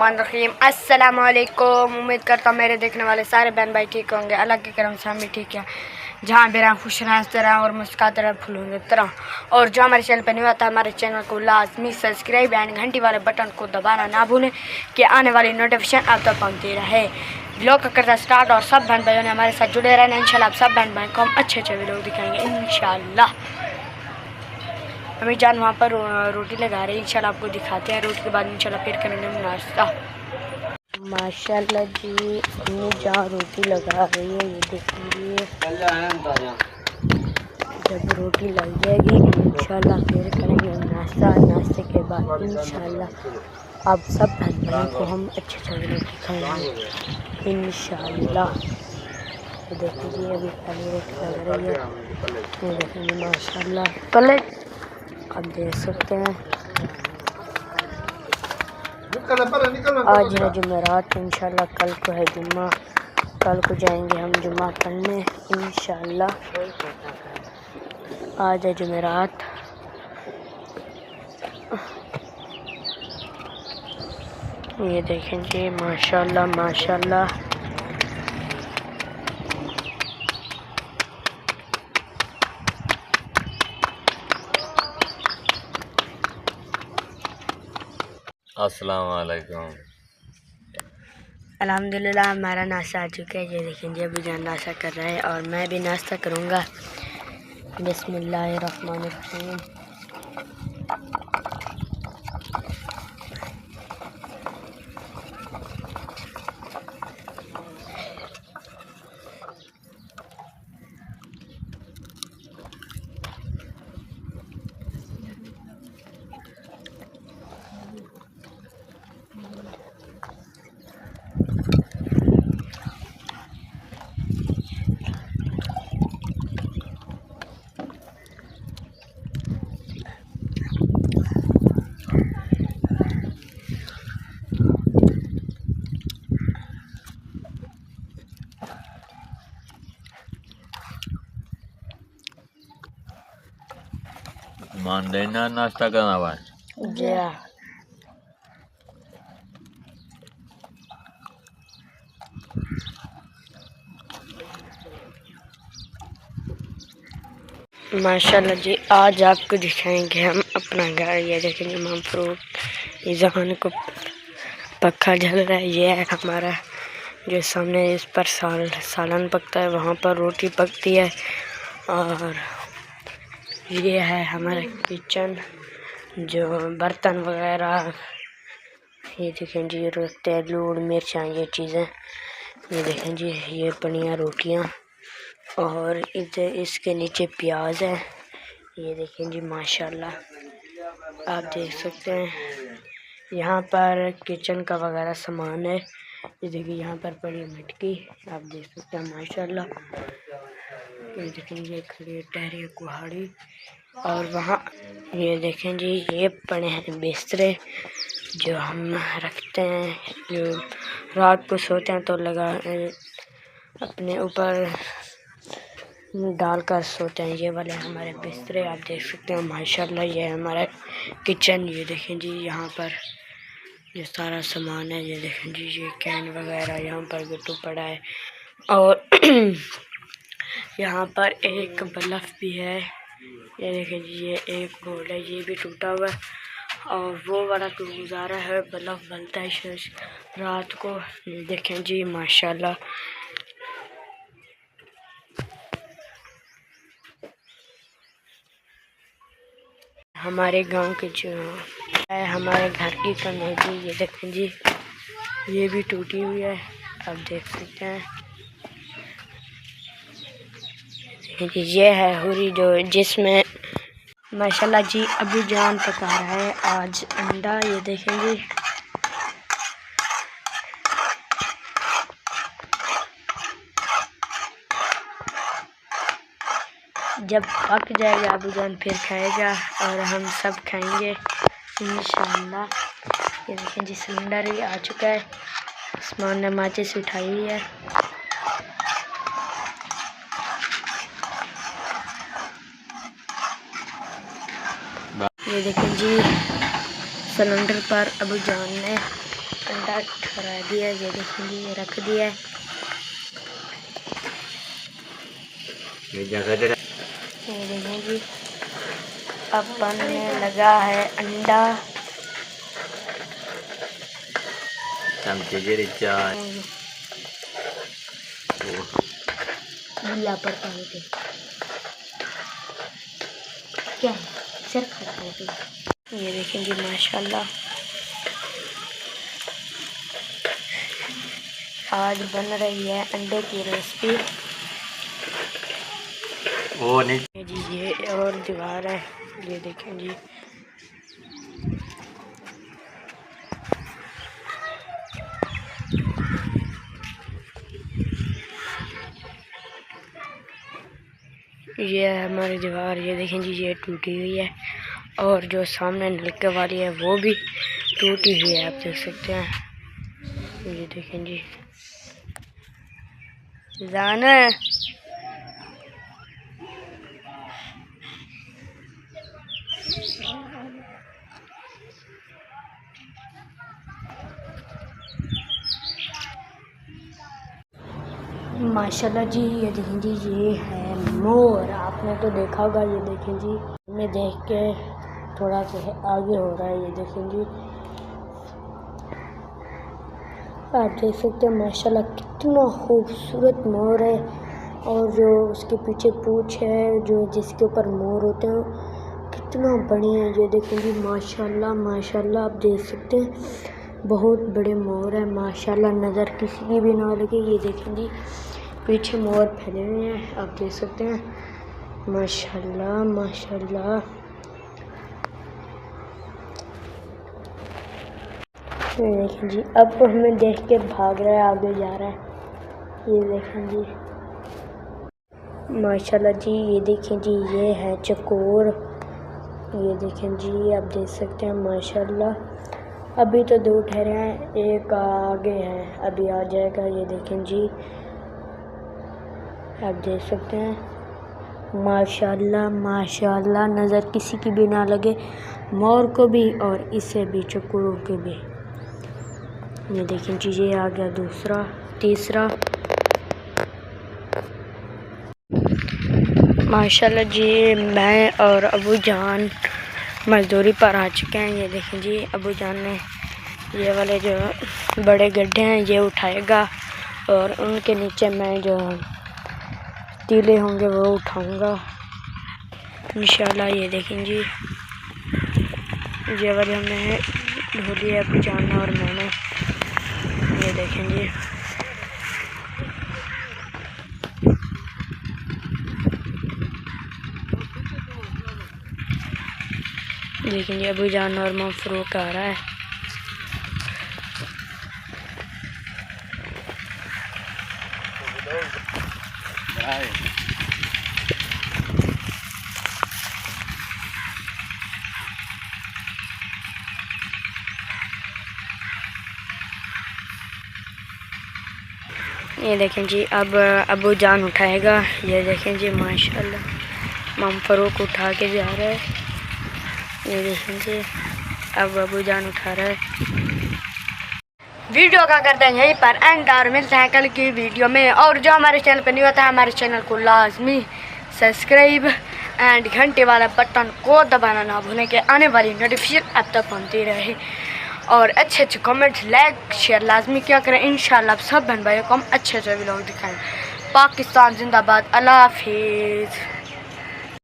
बिस्मिल्लाहिर्रहमानिर्रहीम। अस्सलाम वालेकुम। उम्मीद करता हूँ मेरे देखने वाले सारे बहन भाई ठीक होंगे। अल्लाह की करम से हम भी ठीक है। जहाँ भी रहें खुश रहें, हंसते रहें और मुस्कुराते रहें, फूलों की तरह। और जो हमारे चैनल पर नहीं आता हमारे चैनल को लाजमी सब्सक्राइब एंड घंटी वाले बटन को दबाना ना भूलें कि आने वाली नोटिफिकेशन आप तक पहुँचती रहे। व्लॉग का करता स्टार्ट और सब बहन भाइयों ने हमारे साथ जुड़े रहना। इंशाल्लाह आप सब बहन भाई को हम अच्छे अच्छे वीडियो दिखाएंगे इंशाल्लाह। अम्मी जान वहाँ पर रोटी लगा रही है, इंशाल्लाह आपको दिखाते हैं। रोटी के बाद इंशाल्लाह फिर करेंगे नाश्ता। माशाल्लाह जी अम्मी जान रोटी लगा रही है, ये देखिए। जब रोटी लग जाएगी इंशाल्लाह फिर करेंगे नाश्ता। नाश्ते के बाद इंशाल्लाह आप सब बहन भाइयों को हम अच्छे अच्छे वीडियो दिखाएंगे इंशाल्लाह। तो देखिए अभी पहले रोटी लग रही है, ये देखेंगे माशाल्लाह पलट आप देख सकते हैं। आज है जुमेरात, इंशाल्लाह कल को है जुम्मा। कल को जाएंगे हम जुम्मा पढ़ने इंशाल्लाह। आज है जुमेरात। ये देखें जी माशाल्लाह माशाल्लाह। अस्सलाम वालेकुम। अल्हम्दुलिल्लाह हमारा नाश्ता आ चुका है। ये देखें जी अभी जान नाश्ता कर रहे हैं और मैं भी नाश्ता करूँगा। बिस्मिल्लाहिर्रहमानिर्रहीम। मान देना नाश्ता करना हुआ जी माशाल्लाह जी आज आपको दिखाएंगे हम अपना घर। ये देखेंगे इमाम फ्रूट, ये जहान को पक्का जल रहा है। ये है हमारा जो सामने, इस पर सालन पकता है, वहाँ पर रोटी पकती है। और ये है हमारा किचन, जो बर्तन वगैरह ये देखें जी रखते हैं, लून मिर्चा ये चीज़ें। ये देखें जी ये पनिया रोटियाँ और इधर इसके नीचे प्याज है। ये देखें जी माशाल्लाह आप देख सकते हैं। यहाँ पर किचन का वगैरह सामान है। ये देखिए यहाँ पर पड़ी मटकी, आप देख सकते हैं माशाल्लाह। ये देखें ये खड़ी टहरी कुहाड़ी। और वहाँ ये देखें जी ये पड़े हैं बिस्तरे जो हम रखते हैं, जो रात को सोते हैं तो लगा अपने ऊपर डालकर सोते हैं। ये वाले हमारे बिस्तरे आप देख सकते हैं माशाल्लाह। ये हमारा किचन। ये देखें जी यहाँ पर ये सारा सामान है। ये देखें जी ये कैन वगैरह यहाँ पर गट्टू पड़ा है। और यहाँ पर एक बल्ब भी है। ये देखें जी ये एक बोर्ड है, ये भी टूटा हुआ है। और वो वाला तो गुजारा है, बल्ब बनता है रात को। ये देखें जी माशाल्लाह। हमारे गांव के जो है हमारे घर की कमेटी, ये देखें जी ये भी टूटी हुई है, आप देख सकते हैं। ये है हुरी जो जिसमें माशाल्लाह जी अभी जान पका रहा है आज अंडा। ये देखें जी जब पक जाएगा अबू जान फिर खाएगा और हम सब खाएंगे इंशाल्लाह। ये देखें जी सिलेंडर भी आ चुका है, आसमान ने माचिस उठाई हुई है। ये देखें जी सिलेंडर पर अबू जान ने अंडा ठहरा दिया, ये देखेंगे ये रख दिया है। ये देखेंगे अब बनने लगा है अंडा। चमचे चाय गिला पड़ता है तो क्या है, सर खाता है तो। ये देखेंगे माशाल्लाह आज बन रही है अंडे की रेसिपी। वो नहीं जी ये और दीवार है, ये देखें जी। ये है हमारी दीवार, ये देखें जी ये टूटी हुई है और जो सामने नलके वाली है वो भी टूटी हुई है, आप देख सकते हैं। ये देखें जी जाना माशाल्लाह जी। ये देखें जी ये है मोर, आपने तो देखा होगा। ये देखें जी मैं देख के थोड़ा सा आगे हो रहा है, ये देखें जी आप देख सकते हैं माशाल्लाह कितना खूबसूरत मोर है। और जो उसके पीछे पूंछ है जो जिसके ऊपर मोर होते हैं कितना बढ़िया है। ये देखें जी माशाल्लाह माशाल्लाह आप देख सकते हैं बहुत बड़े मोर है माशाल्लाह, नज़र किसी की भी ना लगे। ये देखें जी पीछे मोर फैले हुए हैं, आप देख सकते हैं माशाल्लाह माशाल्लाह। ये देखें जी अब तो हमें देख के भाग रहा है, आगे जा रहा है। ये देखें जी माशाल्लाह जी। ये देखें जी ये है चकोर, ये देखें जी आप देख सकते हैं माशाल्लाह। अभी तो दो ठहरे हैं, एक आगे है अभी आ जाएगा। ये देखें जी आप देख सकते हैं माशाल्लाह माशाल्लाह, नज़र किसी की भी ना लगे, मोर को भी और इसे भी चकोरों के भी। ये देखें जी ये आ गया दूसरा तीसरा माशाल्लाह जी। मैं और अबू जान मज़दूरी पर आ चुके हैं। ये देखें जी अबू जान ने ये वाले जो बड़े गड्ढे हैं ये उठाएगा और उनके नीचे मैं जो तीले होंगे वो उठाऊंगा इंशाल्लाह। ये देखें जी ये वाले हमने ढोली है अबू जान और मैंने। ये देखें जी देखें जी अबू जान और मफरूक आ रहा है। ये देखें जी अब अबू जान उठाएगा। ये देखें जी माशाल्लाह मम फरूक उठा के जा रहा है। ये देखें जी अब अबू जान उठा रहा है। वीडियो का करते हैं यहीं पर एंड और मिलते हैं कल की वीडियो में। और जो हमारे चैनल पर नहीं होता है हमारे चैनल को लाजमी सब्सक्राइब एंड घंटे वाला बटन को दबाना ना भूलें कि आने वाली नोटिफिकेशन अब तक पहुँचती रहे। और अच्छे अच्छे कमेंट्स लाइक शेयर लाजमी क्या करें। इंशाल्लाह सब बहन भाइयों को हम अच्छे अच्छे व्लॉग दिखाएं। पाकिस्तान जिंदाबाद, अल्लाह हाफिज़।